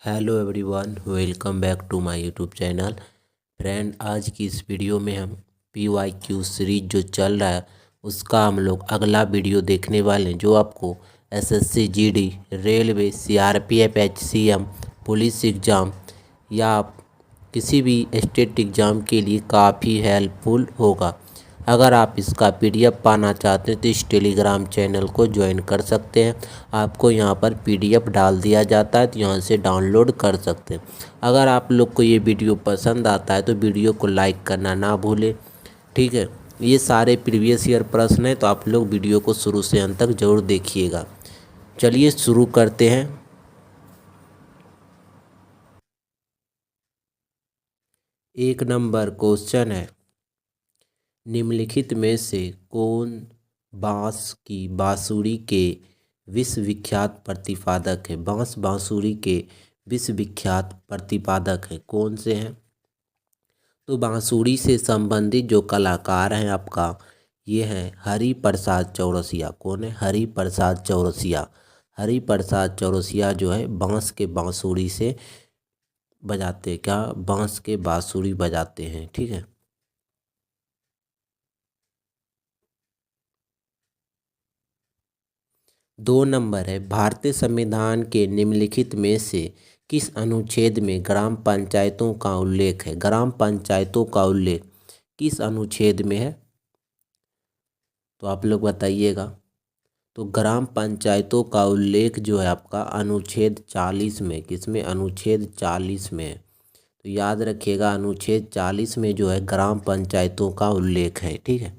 Hello everyone, welcome back to my YouTube channel. Friend, आज की इस वीडियो में हम PYQ सीरीज जो चल रहा है उसका हम लोग अगला वीडियो देखने वाले हैं, जो आपको SSC GD, railway, CRPF, HCM, police exam या किसी भी स्टेट एग्ज़ाम के लिए काफ़ी हेल्पफुल होगा। अगर आप इसका PDF पाना चाहते हैं तो इस टेलीग्राम चैनल को ज्वाइन कर सकते हैं। आपको यहाँ पर PDF डाल दिया जाता है, तो यहाँ से डाउनलोड कर सकते हैं। अगर आप लोग को ये वीडियो पसंद आता है तो वीडियो को लाइक करना ना भूलें। ठीक है, ये सारे प्रीवियस ईयर प्रश्न हैं, तो आप लोग वीडियो को शुरू से अंत तक ज़रूर देखिएगा। चलिए शुरू करते हैं। एक नंबर क्वेश्चन है, निम्नलिखित में से कौन बांस की बांसुरी के विश्वविख्यात प्रतिपादक है? बांस बांसुरी के विश्वविख्यात प्रतिपादक है, कौन से हैं? तो बांसुरी से संबंधित जो कलाकार हैं आपका, ये हैं हरि प्रसाद चौरसिया। कौन है? हरि प्रसाद चौरसिया। हरि प्रसाद चौरसिया जो है बांस के बांसुरी से बजाते, क्या बांस के बांसुरी बजाते हैं। ठीक है। दो नंबर है, भारतीय संविधान के निम्नलिखित में से किस अनुच्छेद में ग्राम पंचायतों का उल्लेख है? ग्राम पंचायतों का उल्लेख किस अनुच्छेद में है? तो आप लोग बताइएगा। तो ग्राम पंचायतों का उल्लेख जो है आपका अनुच्छेद 40 में, किसमें? अनुच्छेद 40 में है। तो याद रखिएगा, अनुच्छेद 40 में जो है ग्राम पंचायतों का उल्लेख है। ठीक है।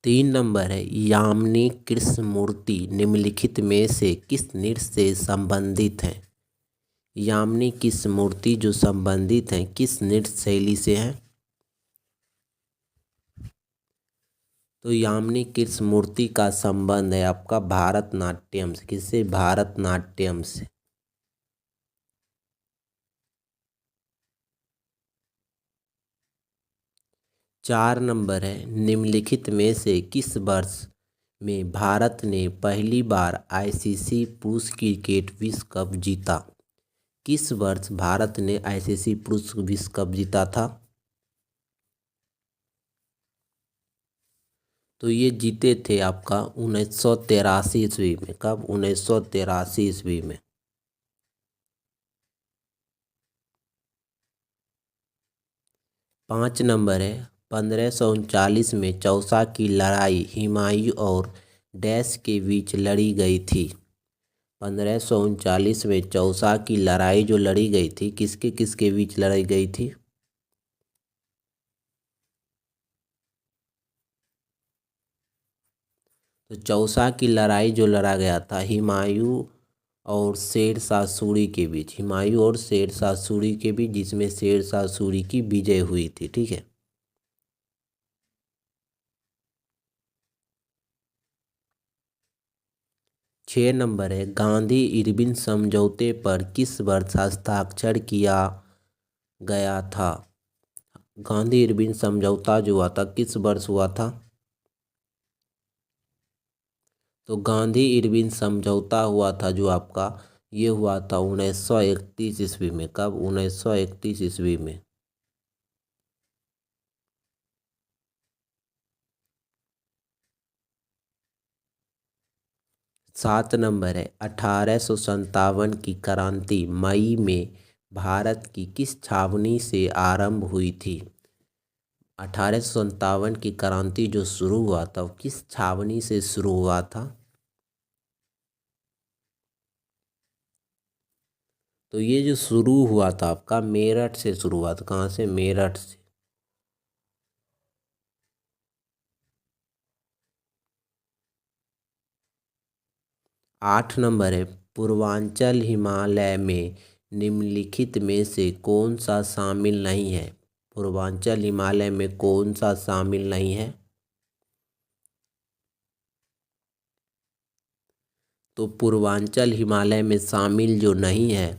तीन नंबर है, यामिनी कृष्णमूर्ति निम्नलिखित में से किस नृत्य से संबंधित है? यामिनी कृष्णमूर्ति जो संबंधित हैं किस नृत्य शैली से हैं? तो यामिनी कृष्णमूर्ति का संबंध है आपका भारतनाट्यम से। किससे? भारतनाट्यम से। चार नंबर है, निम्नलिखित में से किस वर्ष में भारत ने पहली बार ICC पुरुष क्रिकेट विश्व कप जीता? किस वर्ष भारत ने ICC पुरुष विश्व कप जीता था? तो ये जीते थे आपका 1983 ईस्वी में। कब? 1983 ईस्वी में। पाँच नंबर है, 1539 में चौसा की लड़ाई हुमायूं और डैश के बीच लड़ी गई थी। 1539 में चौसा की लड़ाई जो लड़ी गई थी, किसके किसके बीच लड़ाई गई थी? तो चौसा की लड़ाई जो लड़ा गया था हुमायूं और शेर शाह सूरी के बीच, हुमायूं और शेर शाह सूरी के बीच, जिसमें शेर शाह सूरी की विजय हुई थी। ठीक है। छः नंबर है, गांधी इरविन समझौते पर किस वर्ष हस्ताक्षर किया गया था? गांधी इरविन समझौता जो हुआ था किस वर्ष हुआ था? तो गांधी इरविन समझौता हुआ था जो आपका, ये हुआ था 1931 ईस्वी में। कब? 1931 ईस्वी में। सात नंबर है, 1857 की क्रांति मई में भारत की किस छावनी से आरंभ हुई थी? 1857 की क्रांति जो शुरू हुआ था वो किस छावनी से शुरू हुआ था? तो ये जो शुरू हुआ था आपका मेरठ से शुरू हुआ था। कहाँ से? मेरठ से। आठ नंबर है, पूर्वांचल हिमालय में निम्नलिखित में से कौन सा शामिल नहीं है? पूर्वांचल हिमालय में कौन सा शामिल नहीं है? तो पूर्वांचल हिमालय में शामिल जो नहीं है,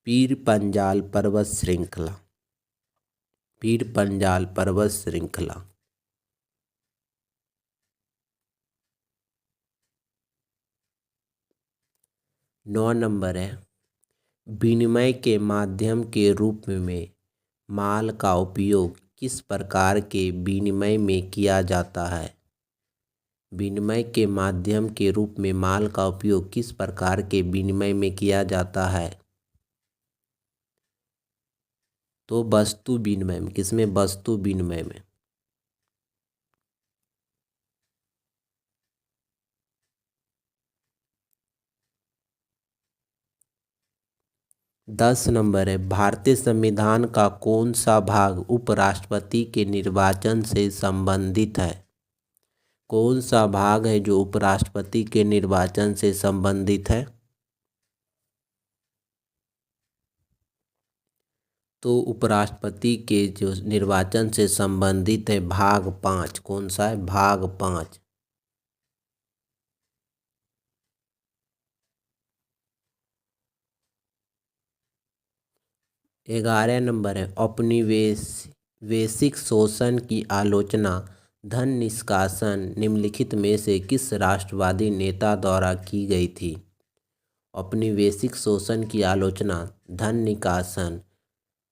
पीर पंजाल पर्वत श्रृंखला। पीर पंजाल पर्वत श्रृंखला। 9 नंबर है विनिमय के माध्यम के रूप में माल का उपयोग किस प्रकार के विनिमय में किया जाता है। विनिमय के माध्यम के रूप में माल का उपयोग किस प्रकार के विनिमय में किया जाता है। तो वस्तु विनिमय में। किसमें? वस्तु विनिमय में। 10 नंबर है भारतीय संविधान का कौन सा भाग उपराष्ट्रपति के निर्वाचन से संबंधित है। कौन सा भाग है जो उपराष्ट्रपति के निर्वाचन से संबंधित है। तो उपराष्ट्रपति के जो निर्वाचन से संबंधित है भाग 5। कौन सा है? भाग 5। 11 नंबर है औपनिवेशिक शोषण की आलोचना धन निष्कासन निम्नलिखित में से किस राष्ट्रवादी नेता द्वारा की गई थी। औपनिवेशिक शोषण की आलोचना धन निष्कासन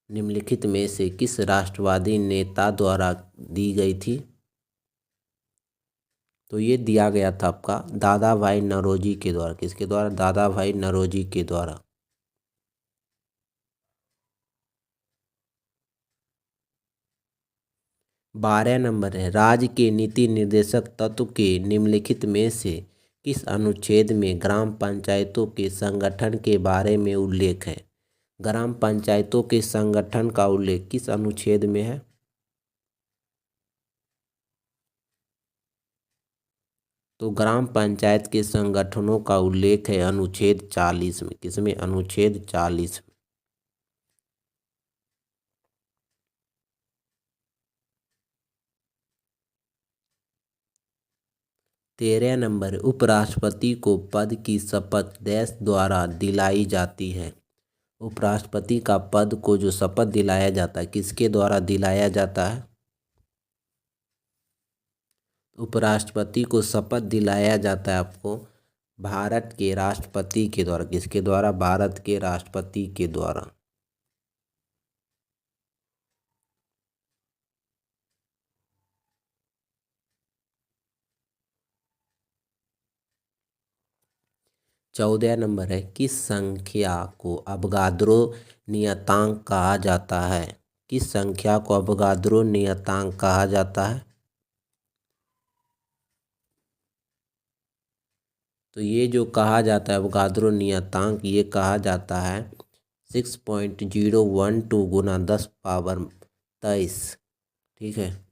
निम्नलिखित में से किस राष्ट्रवादी नेता द्वारा दी गई थी। तो ये दिया गया था आपका दादा भाई नौरोजी के द्वारा। किसके द्वारा? दादा भाई नौरोजी के द्वारा। 12 नंबर है राज्य के नीति निर्देशक तत्व के निम्नलिखित में से किस अनुच्छेद में ग्राम पंचायतों के संगठन के बारे में उल्लेख है। ग्राम पंचायतों के संगठन का उल्लेख किस अनुच्छेद में है। तो ग्राम पंचायत के संगठनों का उल्लेख है अनुच्छेद 40 में। किसमें? अनुच्छेद 40 में। 13 नंबर उपराष्ट्रपति को पद की शपथ देश द्वारा दिलाई जाती है। उपराष्ट्रपति का पद को जो शपथ दिलाया जाता है किसके द्वारा दिलाया जाता है। उपराष्ट्रपति को शपथ दिलाया जाता है आपको भारत के राष्ट्रपति के द्वारा। किसके द्वारा? भारत के राष्ट्रपति के द्वारा। चौदह नंबर है किस संख्या को अवगाद्रो नियतांक कहा जाता है। किस संख्या को अवगाद्रो नियतांक कहा जाता है। तो ये जो कहा जाता है अवगाद्रो नियतांक ये कहा जाता है 6.012 गुना 10⁻23। ठीक है।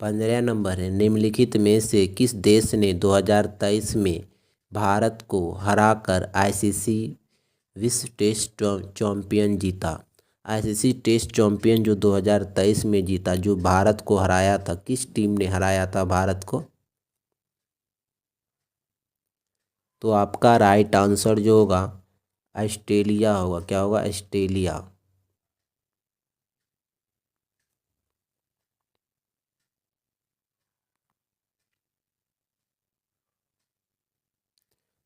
पंद्रह नंबर है निम्नलिखित में से किस देश ने 2023 में भारत को हराकर आईसीसी विश्व टेस्ट चैंपियन जीता। आईसीसी टेस्ट चैंपियन जो 2023 में जीता, जो भारत को हराया था, किस टीम ने हराया था भारत को। तो आपका राइट आंसर जो होगा ऑस्ट्रेलिया होगा। क्या होगा? ऑस्ट्रेलिया।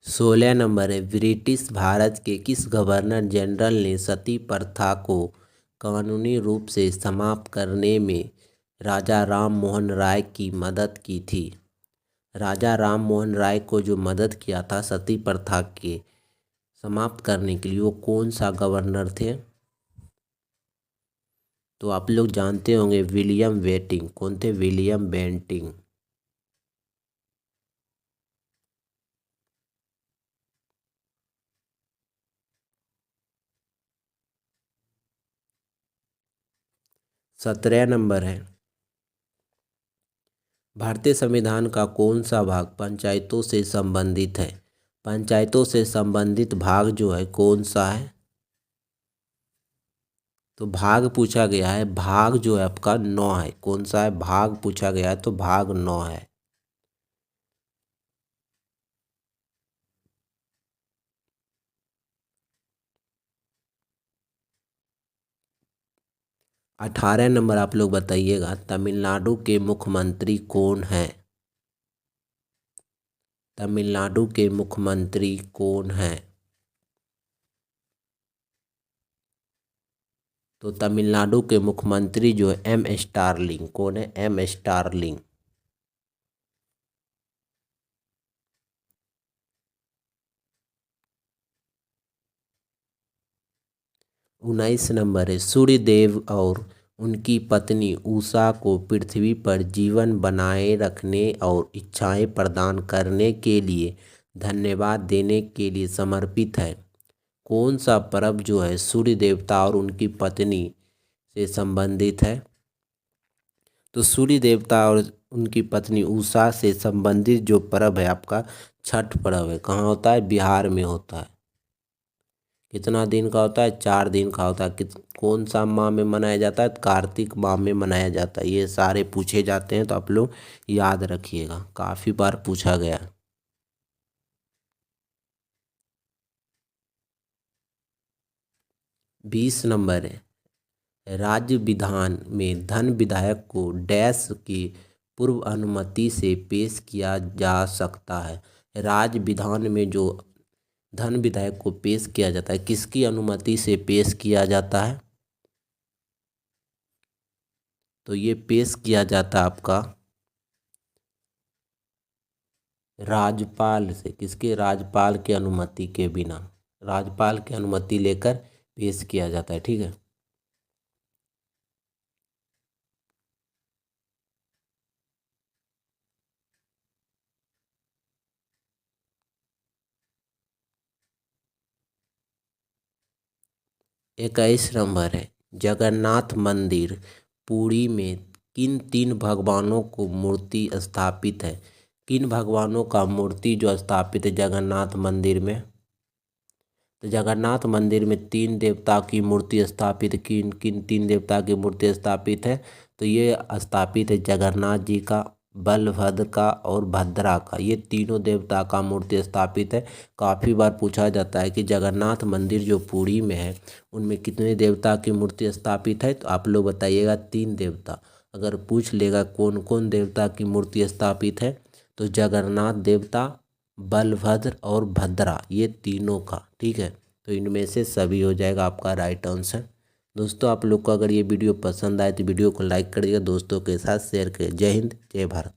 16 नंबर है ब्रिटिश भारत के किस गवर्नर जनरल ने सती प्रथा को कानूनी रूप से समाप्त करने में राजा राम मोहन राय की मदद की थी। राजा राम मोहन राय को जो मदद किया था सती प्रथा के समाप्त करने के लिए वो कौन सा गवर्नर थे। तो आप लोग जानते होंगे विलियम बेंटिंग। कौन थे? William Bentinck. 17 नंबर है भारतीय संविधान का कौन सा भाग पंचायतों से संबंधित है। पंचायतों से संबंधित भाग जो है कौन सा है। तो भाग पूछा गया है, भाग जो है आपका 9 है। कौन सा है? भाग पूछा गया है तो भाग 9 है। 18 नंबर आप लोग बताइएगा, तमिलनाडु के मुख्यमंत्री कौन हैं? तमिलनाडु के मुख्यमंत्री कौन हैं? तो तमिलनाडु के मुख्यमंत्री जो है एम स्टारलिंग। कौन है? M starling. 19 नंबर है, सूर्यदेव और उनकी पत्नी उषा को पृथ्वी पर जीवन बनाए रखने और इच्छाएं प्रदान करने के लिए धन्यवाद देने के लिए समर्पित है। कौन सा पर्व जो है सूर्य देवता और उनकी पत्नी से संबंधित है? तो सूर्य देवता और उनकी पत्नी उषा से संबंधित जो पर्व है आपका छठ पर्व है। कहाँ होता है? बिहार में होता है। कितना दिन का होता है? 4 दिन का होता है। कौन सा माह में मनाया जाता है? कार्तिक माह में मनाया जाता है। ये सारे पूछे जाते हैं तो आप लोग याद रखिएगा, काफ़ी बार पूछा गया है। 20 नंबर है, राज्य विधान में धन विधायक को डैश की पूर्व अनुमति से पेश किया जा सकता है। राज्य विधान में जो धन विधायक को पेश किया जाता है, किसकी अनुमति से पेश किया जाता है? तो ये पेश किया जाता है आपका राज्यपाल से। किसके? राज्यपाल की अनुमति के बिना, राज्यपाल की अनुमति लेकर पेश किया जाता है। ठीक है। इक्कीस नंबर है, जगन्नाथ मंदिर पुरी में किन 3 भगवानों को मूर्ति स्थापित है? किन भगवानों का मूर्ति जो स्थापित है जगन्नाथ मंदिर में? तो जगन्नाथ मंदिर में 3 देवता की मूर्ति स्थापित। किन किन 3 देवता की मूर्ति स्थापित है? तो ये स्थापित है जगन्नाथ जी का, बलभद्र का और भद्रा का। ये तीनों देवता का मूर्ति स्थापित है। काफ़ी बार पूछा जाता है कि जगन्नाथ मंदिर जो पुरी में है उनमें कितने देवता की मूर्ति स्थापित है? तो आप लोग बताइएगा 3 देवता। अगर पूछ लेगा कौन कौन देवता की मूर्ति स्थापित है, तो जगन्नाथ देवता, बलभद्र और भद्रा, ये तीनों का। ठीक है, तो इनमें से सभी हो जाएगा आपका राइट आंसर। दोस्तों आप लोग को अगर ये वीडियो पसंद आए तो वीडियो को लाइक करिएगा, दोस्तों के साथ शेयर करिए। जय हिंद, जय भारत।